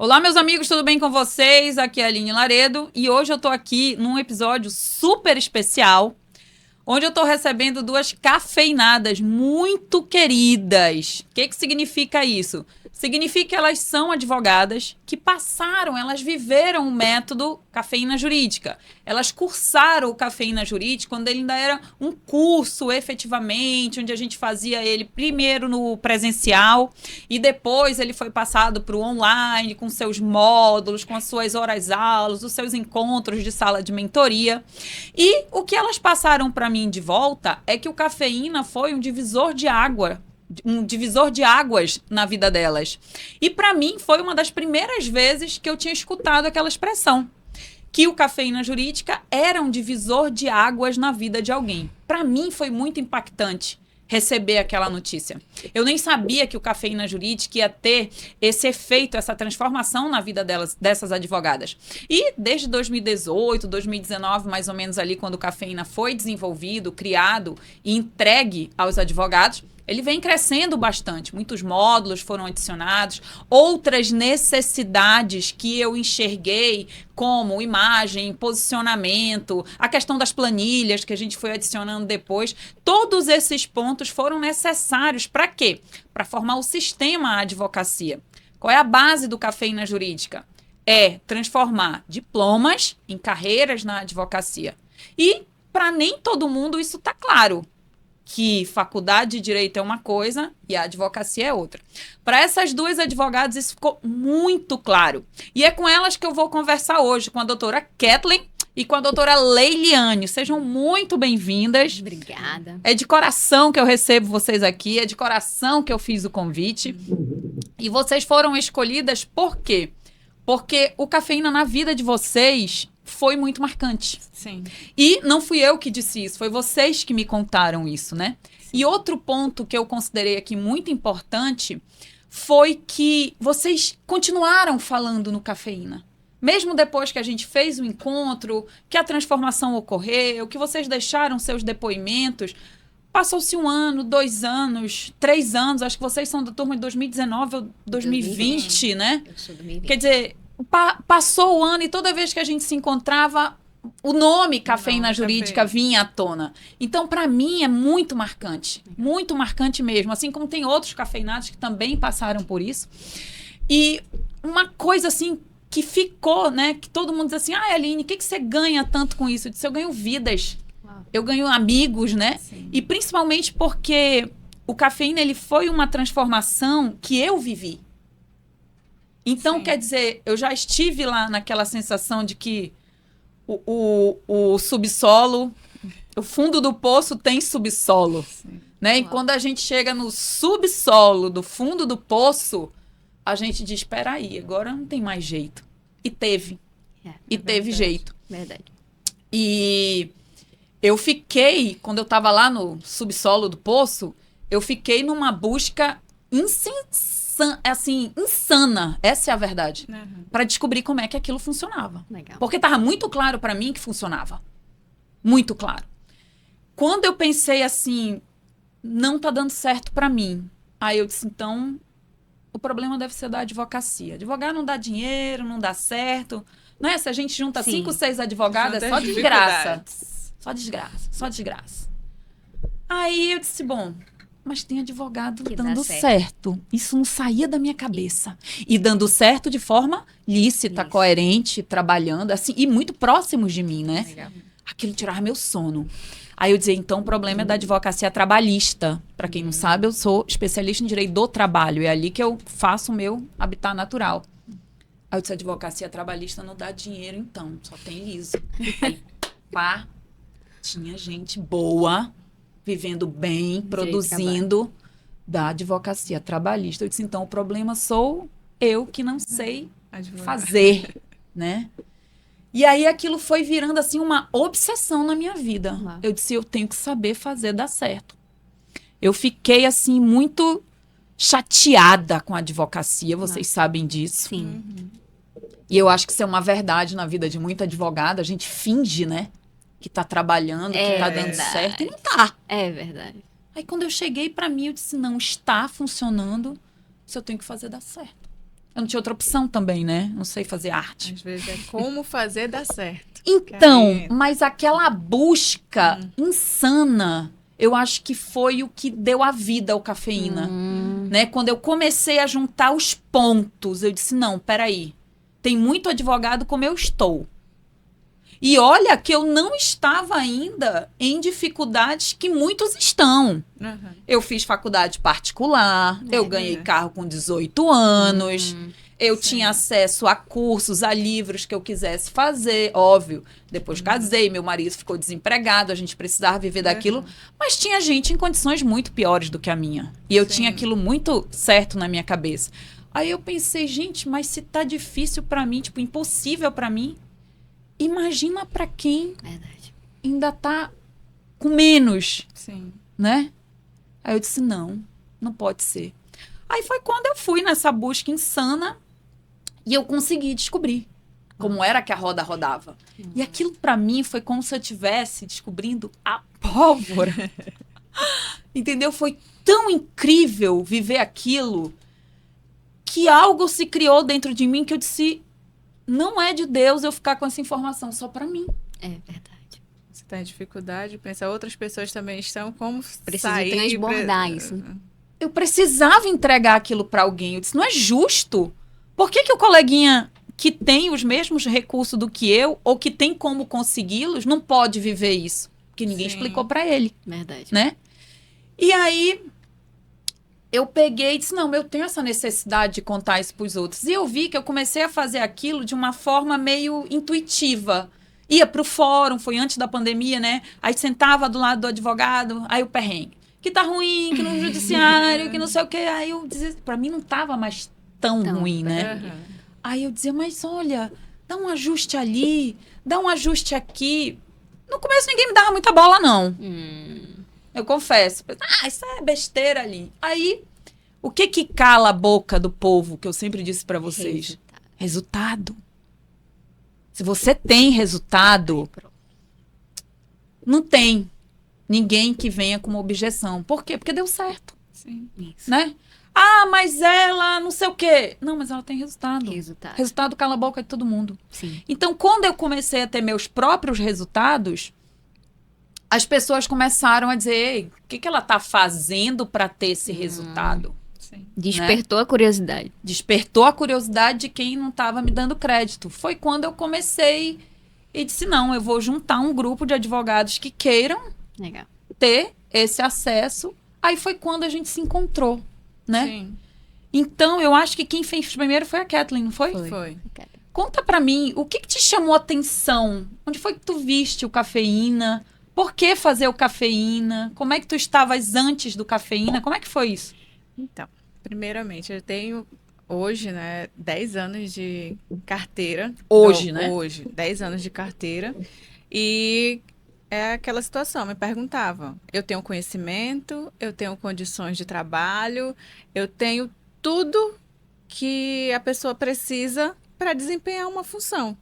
Olá, meus amigos, tudo bem com vocês? Aqui é a Aline Laredo e hoje eu tô aqui num episódio super especial, onde eu tô recebendo duas cafeinadas muito queridas. O que significa isso? Significa que elas são advogadas que elas viveram o método cafeína jurídica. Elas cursaram o cafeína jurídica quando ele ainda era um curso, efetivamente, onde a gente fazia ele primeiro no presencial e depois ele foi passado para o online, com seus módulos, com as suas horas-aulas, os seus encontros de sala de mentoria. E o que elas passaram para mim de volta é que o cafeína foi um divisor de águas na vida delas. E para mim foi uma das primeiras vezes que eu tinha escutado aquela expressão, que o cafeína jurídica era um divisor de águas na vida de alguém. Para mim foi muito impactante receber aquela notícia. Eu nem sabia que o cafeína jurídica ia ter esse efeito, essa transformação na vida dessas advogadas. E desde 2018, 2019, mais ou menos ali, quando o cafeína foi desenvolvido, criado e entregue aos advogados, ele vem crescendo bastante. Muitos módulos foram adicionados, outras necessidades que eu enxerguei, como imagem, posicionamento, a questão das planilhas que a gente foi adicionando depois. Todos esses pontos foram necessários para quê? Para formar o sistema advocacia. Qual é a base do cafeína jurídica? É transformar diplomas em carreiras na advocacia. E para nem todo mundo isso está claro, que faculdade de direito é uma coisa e a advocacia é outra. Para essas duas advogadas isso ficou muito claro. E é com elas que eu vou conversar hoje, com a doutora Kathleen e com a doutora Leiliane. Sejam muito bem-vindas. Obrigada. É de coração que eu recebo vocês aqui, é de coração que eu fiz o convite. E vocês foram escolhidas por quê? Porque o cafeína na vida de vocês foi muito marcante. Sim. E não fui eu que disse isso, foi vocês que me contaram isso, né? Sim. E outro ponto que eu considerei aqui muito importante foi que vocês continuaram falando no cafeína. Mesmo depois que a gente fez o encontro, que a transformação ocorreu, que vocês deixaram seus depoimentos, passou-se 1 ano, 2 anos, 3 anos, acho que vocês são da turma de 2019 ou 2020, né? Eu sou 2020. Quer dizer, passou o ano e toda vez que a gente se encontrava, o nome cafeína jurídica vinha à tona. Então, para mim, é muito marcante mesmo. Assim como tem outros cafeinados que também passaram por isso. E uma coisa assim que ficou, né? Que todo mundo diz assim, Aline, o que você ganha tanto com isso? Eu disse, eu ganho vidas. Uau. Eu ganho amigos, né? Sim. E principalmente porque o cafeína, ele foi uma transformação que eu vivi. Então, sim, quer dizer, eu já estive lá naquela sensação de que o subsolo, o fundo do poço tem subsolo, sim, né? E quando a gente chega no subsolo do fundo do poço, a gente diz, espera aí, agora não tem mais jeito. E teve. Teve jeito. Verdade. E eu fiquei, quando eu estava lá no subsolo do poço, eu fiquei numa busca insana, essa é a verdade, para descobrir como é que aquilo funcionava. Legal. Porque estava muito claro para mim que funcionava. Muito claro. Quando eu pensei assim, não está dando certo para mim, aí eu disse, então, o problema deve ser da advocacia. Advogar não dá dinheiro, não dá certo. Não é? Se a gente junta 5, 6 advogadas, é só desgraça. Só desgraça, só desgraça. Aí eu disse, bom, mas tem advogado que dando certo. Isso não saía da minha cabeça. E dando certo de forma lícita, coerente, trabalhando, assim, e muito próximos de mim, né? Legal. Aquilo tirava meu sono. Aí eu dizia, então o problema é da advocacia trabalhista. Para quem não sabe, eu sou especialista em direito do trabalho. É ali que eu faço o meu habitat natural. Aí eu disse, advocacia trabalhista não dá dinheiro, então. Só tem liso. Aí, pá, tinha gente boa, vivendo bem, produzindo, da advocacia trabalhista. Eu disse, então, o problema sou eu que não sei fazer, né? E aí aquilo foi virando, assim, uma obsessão na minha vida. Eu disse, eu tenho que saber fazer dar certo. Eu fiquei, assim, muito chateada com a advocacia, vocês sabem disso. Sim. E eu acho que isso é uma verdade na vida de muita advogada. A gente finge, né? Que tá trabalhando, que tá dando certo, e não tá. É verdade. Aí quando eu cheguei pra mim, eu disse, não, está funcionando, se eu tenho que fazer dar certo. Eu não tinha outra opção também, né? Não sei fazer arte. Às vezes é como fazer dar certo. Então, mas aquela busca insana, eu acho que foi o que deu a vida ao Cafeína. Né? Quando eu comecei a juntar os pontos, eu disse, não, peraí. Tem muito advogado como eu estou. E olha que eu não estava ainda em dificuldades que muitos estão. Eu fiz faculdade particular, eu ganhei carro com 18 anos, eu tinha acesso a cursos, a livros que eu quisesse fazer, óbvio. Depois casei, meu marido ficou desempregado, a gente precisava viver daquilo. Mas tinha gente em condições muito piores do que a minha. E eu tinha aquilo muito certo na minha cabeça. Aí eu pensei, gente, mas se tá difícil pra mim, tipo, impossível pra mim, imagina pra quem ainda tá com menos, né? Aí eu disse, não pode ser. Aí foi quando eu fui nessa busca insana e eu consegui descobrir como era que a roda rodava. E aquilo pra mim foi como se eu estivesse descobrindo a pólvora. Entendeu? Foi tão incrível viver aquilo que algo se criou dentro de mim que eu disse, não é de Deus eu ficar com essa informação só pra mim. É verdade. Você tá em dificuldade, pensa, outras pessoas também estão, como Preciso sair... transbordar isso. Eu precisava entregar aquilo pra alguém. Eu disse, não é justo. Por que o coleguinha que tem os mesmos recursos do que eu, ou que tem como consegui-los, não pode viver isso? Porque ninguém explicou pra ele. Verdade. Né? E aí, eu peguei e disse, não, eu tenho essa necessidade de contar isso pros outros. E eu vi que eu comecei a fazer aquilo de uma forma meio intuitiva. Ia pro fórum, foi antes da pandemia, né? Aí sentava do lado do advogado, aí o perrengue. Que tá ruim, que no judiciário, que não sei o quê. Aí eu dizia, pra mim não tava mais tão ruim, né? Aí eu dizia, mas olha, dá um ajuste ali, dá um ajuste aqui. No começo ninguém me dava muita bola, não. Eu confesso. Isso é besteira ali. Aí, o que cala a boca do povo, que eu sempre disse pra vocês? Resultado. Se você tem resultado, não tem ninguém que venha com uma objeção. Por quê? Porque deu certo. Sim. Isso. Né? Ah, mas ela não sei o quê. Não, mas ela tem resultado. Resultado cala a boca de todo mundo. Sim. Então, quando eu comecei a ter meus próprios resultados, as pessoas começaram a dizer, ei, o que ela tá fazendo para ter esse resultado? Sim. Despertou a curiosidade. Despertou a curiosidade de quem não estava me dando crédito. Foi quando eu comecei e disse, não, eu vou juntar um grupo de advogados que queiram Legal. ter esse acesso. Aí foi quando a gente se encontrou, né? Sim. Então, eu acho que quem fez primeiro foi a Kathleen, não foi? Foi. Conta pra mim, o que te chamou a atenção? Onde foi que tu viste o Cafeína? Por que fazer o Cafeína? Como é que tu estavas antes do Cafeína? Como é que foi isso? Então, primeiramente, eu tenho hoje, né, 10 anos de carteira. Hoje, né? Hoje, 10 anos de carteira. E é aquela situação, me perguntavam, eu tenho conhecimento, eu tenho condições de trabalho, eu tenho tudo que a pessoa precisa para desempenhar uma função.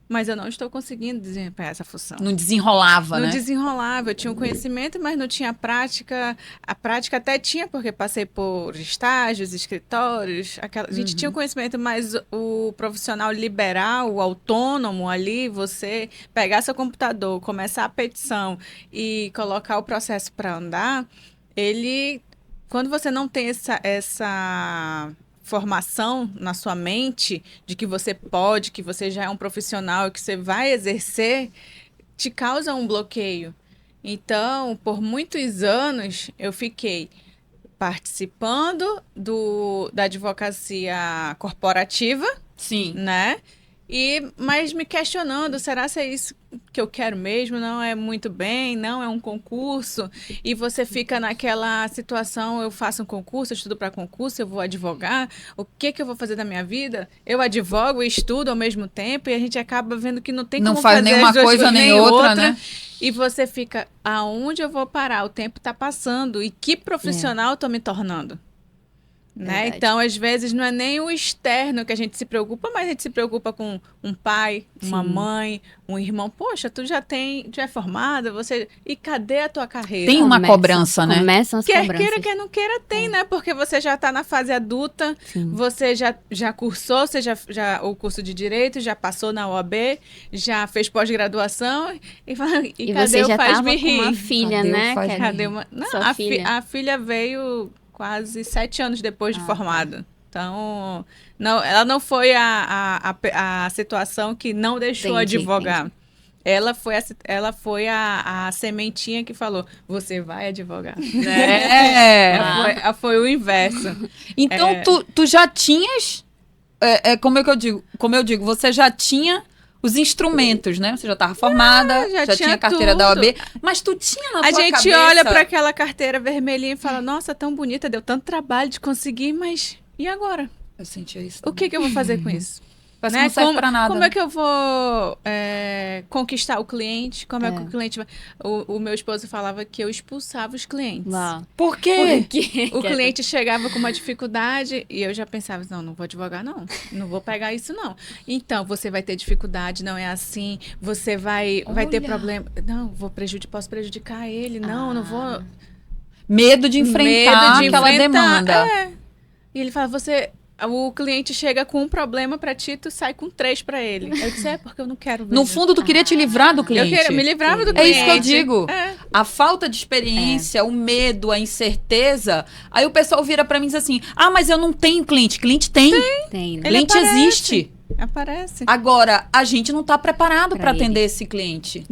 Mas eu não estou conseguindo desempenhar essa função. Não desenrolava, né? Não desenrolava. Eu tinha o conhecimento, mas não tinha prática. A prática até tinha, porque passei por estágios, escritórios. A gente tinha o conhecimento, mas o profissional liberal, o autônomo ali, você pegar seu computador, começar a petição e colocar o processo para andar, ele... Quando você não tem essa formação na sua mente de que você pode, que você já é um profissional, que você vai exercer, te causa um bloqueio. Então, por muitos anos, eu fiquei participando da advocacia corporativa, Sim. né? Mas me questionando, será que é isso que eu quero mesmo? Não é muito bem, não é um concurso. E você fica naquela situação, eu faço um concurso, eu estudo para concurso, eu vou advogar. O que eu vou fazer da minha vida? Eu advogo e estudo ao mesmo tempo e a gente acaba vendo que não tem como fazer nenhuma coisa nem outra, né? E você fica, aonde eu vou parar? O tempo está passando. E que profissional eu tô me tornando? Né? Verdade. Então, às vezes, não é nem o externo que a gente se preocupa, mas a gente se preocupa com um pai, uma Sim. mãe, um irmão. Poxa, tu já é formada, você... E cadê a tua carreira? Tem uma cobrança, né? Começam as Quer cobranças. queira, quer não queira, tem, né? Porque você já está na fase adulta, Sim. você já cursou, você já o curso de Direito, já passou na OAB, já fez pós-graduação, e E cadê você o já Faz-me estava com uma rir? filha, Cadê o né? Faz-me que é- Cadê uma... Não, Sua filha. a filha veio quase 7 anos depois de Ah, formada. Então, não, ela não foi a situação que não deixou Entendi, advogar. Ela foi a sementinha que falou, você vai advogar. É. Ela foi o inverso. Então, tu já tinhas, como eu digo, você já tinha os instrumentos, né? Você já estava formada, já já tinha tinha a carteira da tudo. OAB, mas tu tinha na A tua gente cabeça... olha para aquela carteira vermelhinha e fala, nossa, tão bonita, deu tanto trabalho de conseguir, mas e agora? Eu sentia isso. O que eu vou fazer com isso? Parece Né? que não serve pra nada. Como é que eu vou conquistar o cliente? Como é que É. o cliente vai... O meu esposo falava que eu expulsava os clientes. Uau. Por quê? Porque O cliente chegava com uma dificuldade e eu já pensava, não vou advogar, não. Não vou pegar isso, não. Então, você vai ter dificuldade, não é assim. Você vai ter Olha. problema. Não, posso prejudicar ele. Não vou... Medo de enfrentar Medo de aquela enfrentar, demanda. E ele fala, o cliente chega com um problema pra ti, tu sai com 3 pra ele. Eu disse, porque eu não quero ver. No fundo, tu queria te livrar do cliente. me livrava do É cliente. isso que eu digo. É. A falta de experiência, o medo, a incerteza. Aí o pessoal vira pra mim e diz assim: mas eu não tenho cliente. Cliente tem. tem, né? Ele Cliente aparece. existe. Aparece. Agora, a gente não tá preparado Pra para ele. atender esse cliente.